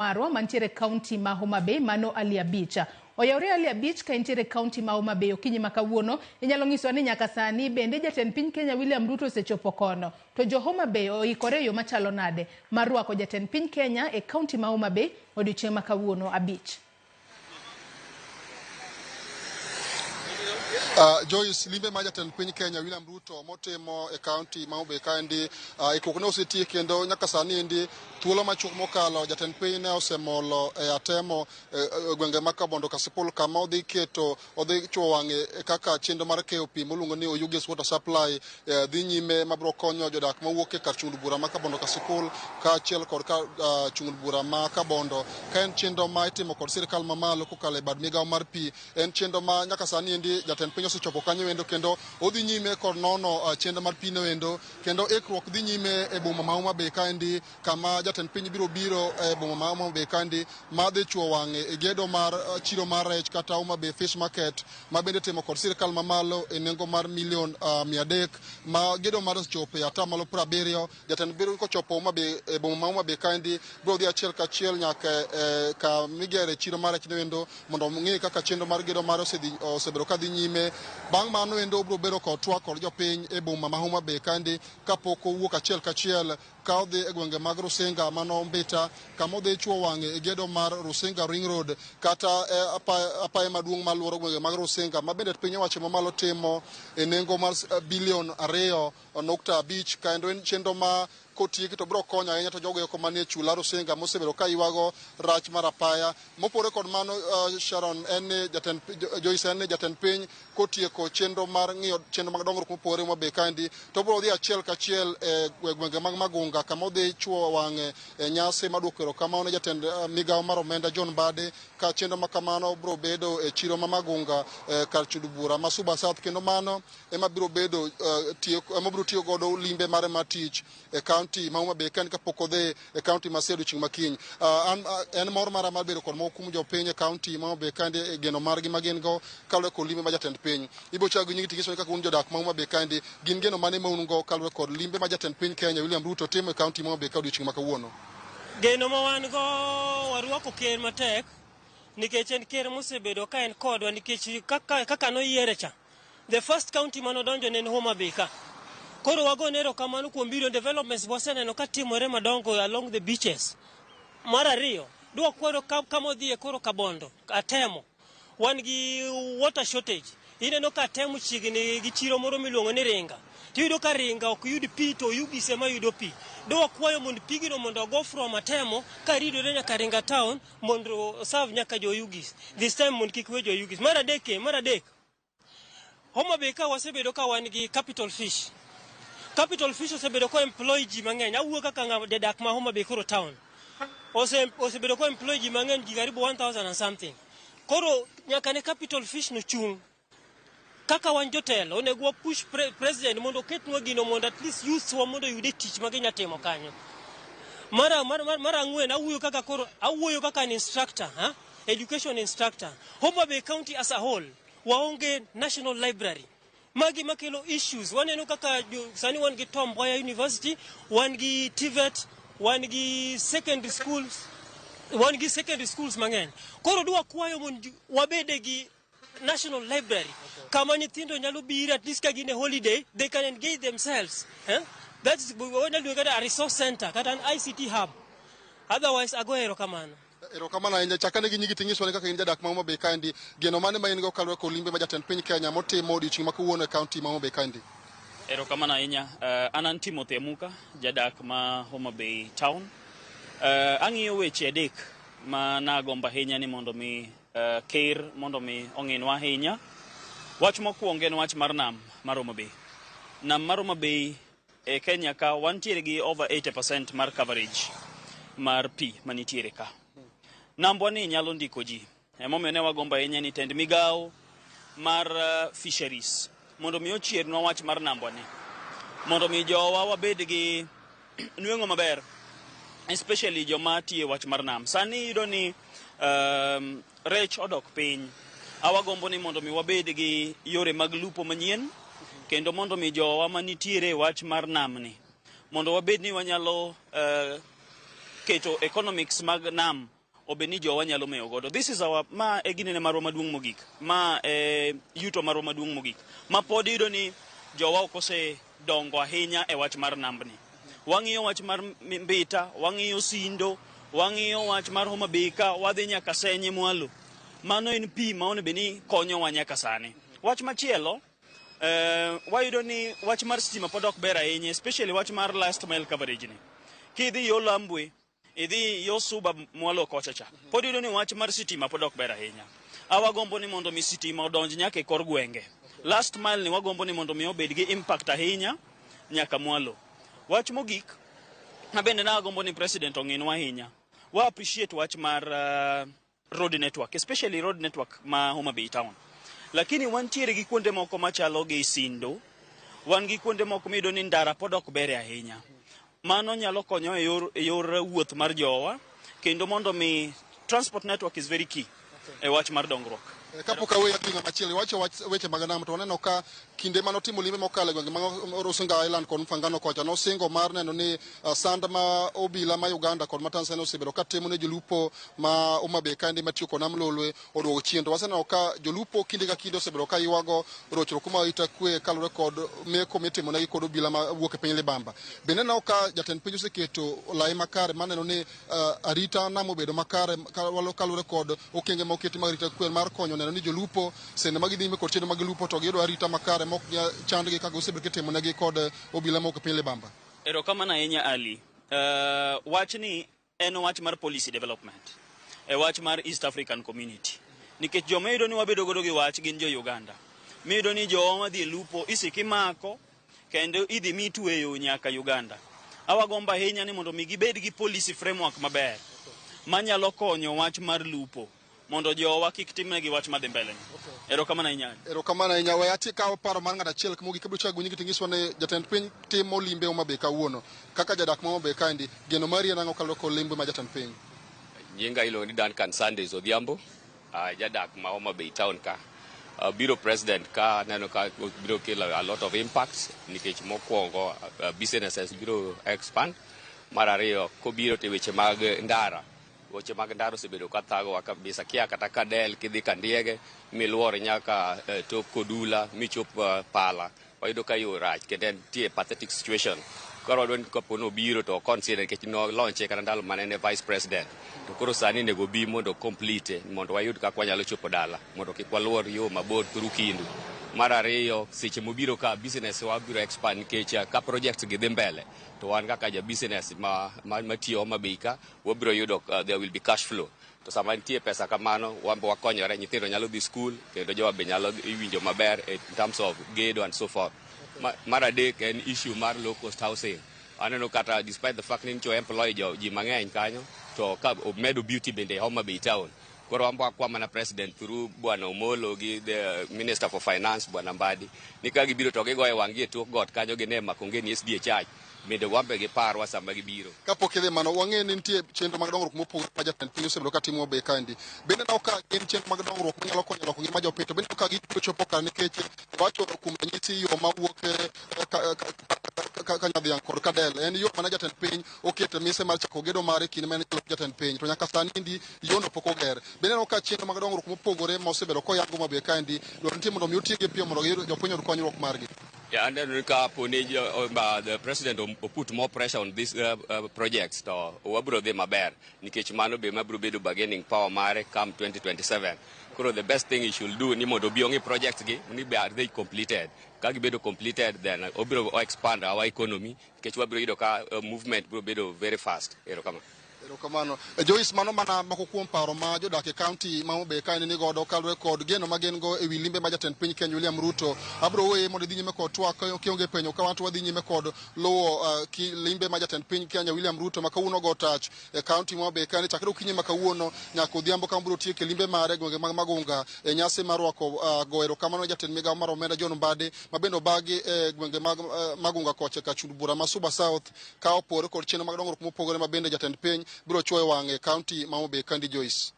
marwa mantiere kaunti ma Homa Bay mano Ali Abich. Oyawre Ali Abich ka intiere kaunti ma Homa Bay okinyi ma kawuono inyalo nyiso ni nyaka sani bende jatend piny Kenya William Ruto osechopo kono. To jo Homa Bay oikore yo machalo nade mar rwako jatend piny Kenya e kaunti ma Homa Bay odiochieng' ma kawuono Abich. Joyce limbe ma jatend piny Kenya William Ruto motimo e kaunti ma Homa Bay kaendi ikokne osetie kendo nyaka sani endi thuolo machuok mokalo jatend piny ne osemolo e atemo gwenge ma Kabondo Kasipul kama odhi chuo wang'e kaka chenro mar keyo pi moluongo ni Oyugis Water Supply dhi nyime mabiro konyo jodak mawuok e kar chung'd bura ma Kabondo Kasipul kaachiel kod chung'd bura ma Kabondo ka en chenro ma itimo kod sirikal mamalo kokalo e bad migawo mar pi. En chenro ma nyaka sani endi jatend piny osechopo kanyo endo kendo odhi nyime kod nono chenro mar pino endo kendo ikruok dhi nyime e boma ma Homa Bay kaendi kama jatend piny biro e boma ma Homa Bay kaendi ma dhi chuo wang'e e gedo mar chiro mar rech kata Homa Bay Fish Market ma bende timo kod sirikal mamalo e nengo mar milion 300 ma gedo mar chopo e atamalo 70. Jatend biro kochopo Homa Bay e boma ma Homa Bay kaendi biro dhi achiel kachiel nyaka ka migere chiro mar rech endo mondo ng'e kaka chenro mar gedo mar osebedo ka dhi nyime. Bang' mano endo biro bedo kod twak kod jopiny e boma ma Homa Bay kaendi kapok owuok achiel kachiel ka odhi e gwenge mag Rusinga mano Mbita kama odhi chuo wang'e e gedo mar Rusinga Ring Road kata apaya maduong' maluoro gwenge mag Rusinga ma bende piny owacho mamalo timo e nengo mar bilion 2.5 kendo en chenro ma kotieki to biro konyo ahinya to jogo eko manie chula Rusinga mosebedo ka ywago rach mar apaya. Mopore kod mano Sharon Joyce en jatend piny kotieko chenro mar ng'iyo chenro mag dongruok mopore Homa Bay kaendi to biro dhi achiel kachiel e gwenge mag Magunga kama odhi chuo wang'e e nyasi maduoko erokamano ne jatend migawo mar omenda John Mbadi ka chenro ma kamano biro bedo e chiro ma Magunga kar chudo bura ma Suba South kendo mano ema biro tiyo godo limbe mare mar tich e kaunti ma Homa Bay kaendi kapok odhi e kaunti ma Siaya chieng' makiny. En mor mara mar bedo kod mokum jopiny e kaunti ma Homa Bay kaendi e geno margi ma gin go kaluwore kod limbe ma jatend piny. Ibo chago nyingi tikiso kaka un jodak ma Homa Bay kaendi gin geno mane ma un go kaluwore kod limbe ma jatend piny Kenya William Ruto timo e kaunti ma Homa Bay ka odiochieng' ma kawuono. Geno ma wan go warwako ker matek nikech en ker mosebedo ka en kodwa nikech kaka noyiere cha the first county manodonjo ne en Homa Bay ka. Koro wagone erokamano kuom biro developments waseneno ka timore madongo along the beaches. Mar ariyo dwa kwero kama odhi e koro Kabondo atemo wan gi water shortage. Ineno ka atemo chiegni gi chiro moro miluongo ni Ringa. Tiyudo ka Ringa ok yud pi to Oyugis ema yudo pi. Dwa kwayo mondo pigino mondo go from atemo ka ridore nyaka Ringa town mondo serve nyaka jo Oyugis. This time mondo kik we jo Oyugis. Mar adek Homa Bay ka wasebedo ka wan gi Capital Fish. Capital Fish osebedo ko employ ji mang'eny. Awuo kaka dedak ma Homa Bay koro town. Osebedo ko employ ji mang'eny ji karibu 1000 and something. Koro nyaka ne Capital Fish no chung. Kaka wan jotelo onego push president mondo ketnwa gino mondo at least youth wa mondo yude tich ma ginya timo kanyo. Mara ang'wen awuoyo kaka an instructor, education instructor. Homa Bay County as a whole waonge national library. Magi makelo issues. Waneno kaka sani wan gi Tom Mboya University, wan gi TVET, wan gi secondary schools mang'eny. Koro dwa kwayo mondo wabede gi national library. Kama nyithindo nyalo biro at least ka gin e holiday, they can engage themselves. That's a resource center, kata an ICT hub. Otherwise, ago erokamano. Erokamano ahinya chakane gi nyingi tinyiso ni kaka in jadak ma Homa Bay kaendi geno mane ma in go kaluwore kod limbe ma jatend piny Kenya motimo odiochieng' ma kawuono e kaunti ma Homa Bay kaendi. Erokamano ahinya. An Timothy Amuka, jadak ma Homa Bay town. Ang'iyo weche adek ma nagombo ahinya ni mondo mi ker mondo mi ong'inwa ahinya. Wach mokwongo en wach mar nam mar Homa Bay. Nam mar Homa Bay e Kenya ka wantiere gi over 80% mar coverage mar pi manitiere ka. Nambwa ni nyalo ndiko ji. Emomiyo ne wagombo ahinya ni tend migawo mar fisheries mondo mi ochiernwa wach mar nambwa ni. Mondo mi jowa wabed gi nweng'o maber, especially joma tiyo wach mar nam. Sani yudo ni rech odok piny. Awagombo ni mondo mi wabed gi yore mag lupo manyien kendo mondo mi jowa manitiere wach mar nam ni mondo wabed ni wanyalo keto economics mag nam obeni jowa nyalo meyo godo. This is our ma e ginene marwa maduong' mogik, ma yuto marwa maduong' mogik, ma pod yudo ni jowa okose dongo ahinya e wach mar nambni. Wang'iyo wach mar Mbita, wang'iyo Sindo, wang'iyo wach mar Homa Bay ka wadhi nyaka Senye mwalo. Mano en pi ma onego beni konyowa nyaka sani. Wach machielo, wayudo ni wach mar stima pod ok ber ahinya, especially wach mar last mile coverage ni. Kidhi yo Lambwe, idhi yo Suba mwalo kocha cha. Pod yudo ni wach mar stima pod ok ber ahinya. Awagombo ni mondo mi stima odonj nyaka e kor gwenge. Last mile ni wagombo ni mondo mi obed gi impact ahinya nyaka mwalo. Wach mogik, mabende na wagombo ni president ong'inwa ahinya. Wa appreciate wach mar road network, especially road network ma Homa Bay town. Lakini wantiere gi kuonde moko machalo gi Sindo, wan gi kuonde moko miyudo ni ndara pod ok ber ahinya. Mano nyalo konyo e yor wuoth mar jowa, kendo mondo mi transport network is very key e wach mar dongruok. Kapok aweyo ting'o machielo, wacho weche mag nam to waneno ka kinde manotimo limbe mokalo gwenge mag Rusinga Island kod Mfangano kocha nosingo mar neno ni sand ma obila ma Uganda kod ma Tanzania osebedo ka timo ne jolupo ma Homa Bay kaendi matiyo kod nam lolwe oduogo chien. To waseneno ka jolupo kinde ka kinde osebedo ka ywago rochruok ma ita kwe kalore kod meko mitimo negi kod obila ma wuok e piny Libamba. Bende neno ka jatend piny oseketo lai makare maneno ni arita nam obedo makare kalore kod okenge ma oketi mag arita kwe mar konyo neno ni jolupo sende mag dhi kod chenro mag lupo to giyudo arita makare mok chandgi kaka osebedo kitimo negi kod obila moko piny Libamba. Erokamano ahinya Ali. Wach ni en wach mar policy development. Wach mar East African Community. Nikech joma yudo ni wabedo godo gi wach gin jo Uganda. Miyudo ni jowa madhi lupo isiki mako kendo idhi mitweyo nyaka Uganda. Awagomba ahinya ni mondo mi gibed gi policy framework maber manyalo konyo wach mar lupo mondo jowa kik timnegi wach madhi mbele. Erokamano ahinya. Erokamano ahinya. We ati kawo paro mar ng'ato achiel mogik kabiro chago nyingi tingiswa ne jatend piny timo limbe Homa Bay kawuono. Kaka jadak ma Homa Bay kaendi, geno mari en ang'o kalore kod limbe ma jatend piny? Nyinga iluongo ni Duncan Sundays Odhiambo, jadak ma Homa Bay town ka. Biro president ka neno ka biro kelo a lot of impacts nikech mokwongo businesses biro expand. Mar ariyo kobiro te weche mag ndara. Weche mag ndara osebedo ka thagowa kabisa, kia kata Kadel kidhi Kandiege miluore nyaka tok Kodula michop Pala, wayudo ka yo rach kendo nitie pathetic situation. Koro wadwa ni kapono obiro to consider nikech no launch kata ndalo manene vice president, to koro sani nego bi mondo complete mondo wayud kaka wanyalo chopo dala mondo kik waluor yo mabor through Kindu. Mar ariyo seche mobiro ka business wa biro expand nikech ka projects gi dhi mbele to wan kaka ja business matiyo Homa Bay ka wabiro yudo there will be cash flow. To sama nitie pesa kamano wambo wakonyore, nyithindo nyalo dhi school kendo jowa be nyalo winjo maber in terms of gedo and so forth. Mar adek en issue mar low cost housing. Aneno kata despite the fact ni nicho employ ji mang'eny kanyo to ka medo beauty bende Homa Bay town. Koro wambo akwama na president through Bwana Omolo gi the Minister for Finance Bwana Mbadi ni ka gibiro to gigoye wang'gi e tok got kanyo gine makonge ni SDA charge bende wambe gi parwa sama gibiro. Kapok idhi mano wang'e ni nitie chenro mag dongruok mopogore ma jatend piny osebedo ka timo Homa Bay kaendi. Bende na ka gin chenro mag dongruok manyalo konyo loko ngima jopiny to bende ka gichopo ka nikech wacho kuom ranyisi yo mawuok Kanyadhiang' kod Kadel en yo mana jatend piny oketo mise mar chako gedo mare kinde mane jatend piny to nyaka sani ndi yono pok oger. Bende no ka chenro mag dongruok mopogore ma osebedo koyango Homa Bay kaendi dwaro nitie mondo mi otiegi piyo mondo jopiny oyud konyruok margi. Yeah, and then the president put more pressure on these projects to wabro de maber nikech mano be mabro bedo bargaining power mare come 2027. Koro the best thing he should do ni mondo bi ongi projects gi ni be are they completed. Ka gibedo completed then obro expand our economy nikech wabro yudo ka movement bro bedo very fast. Erokamano. Erokamano. Joyce, mano mana mako kuom paro ma jodak e county ma Homa Bay kaendi ni godo kalore kod geno ma gin go ewi limbe ma jatend piny Kenya William Ruto. Abro weye mondo dhi nyime kod twak kionge penyo ka wanto wadhi nyime kod luwo limbe ma jatend piny Kenya William Ruto ma kawuono go touch e county ma Homa Bay kaendi chakre okinyi ma kawuono nyaka odhiambo ka biro tieke limbe mare gwenge mag Magunga e nyasi mar rwako go erokamano jatend migawo mar omenda John Mbadi ma bende obagi e gwenge mag Magunga kocha ka chund bura ma Suba South ka opore kod chenro mag dongruok mopogore ma bende jatend piny biro chwoyo wang'e county ma Homa Bay kaendi. Joyce.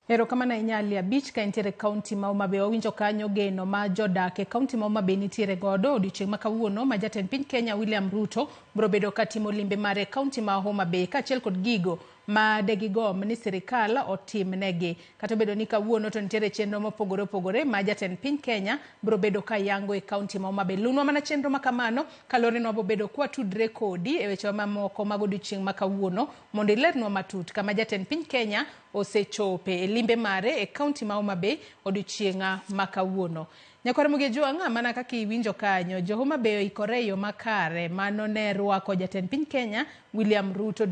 Erokamano inyali abich ka intere kaunti ma Homa Bay owinjo kanyo geno ma jodak e kaunti ma Homa Bay nitiere godo odiochieng' ma kawuono ma jatend piny Kenya William Ruto biro bedo katimo limbe mare kaunti ma Homa Bay kaachiel kod gigo ma degigom ni sirikal otimnegi. Kata obedo ni kawuono to nitiere chenro mopogore opogore ma jatend piny Kenya biro bedo ka yango e kaunti ma Homa Bay. Lunwa mana chenro ma kamano kalore no bobedo kwa tudre kodi e weche mamoko mag odiochieng' ma kawuono mondo ilernwa matut kama jatend piny Kenya osechope e limbe mare e kaunti ma Homa Bay odiochieng' ma kawuono. Nyakwar Muge Jwang' mana kaka iwinjo kanyo, jo Homa Bay oikore yo makare mano ne rwako jatend piny Kenya William Ruto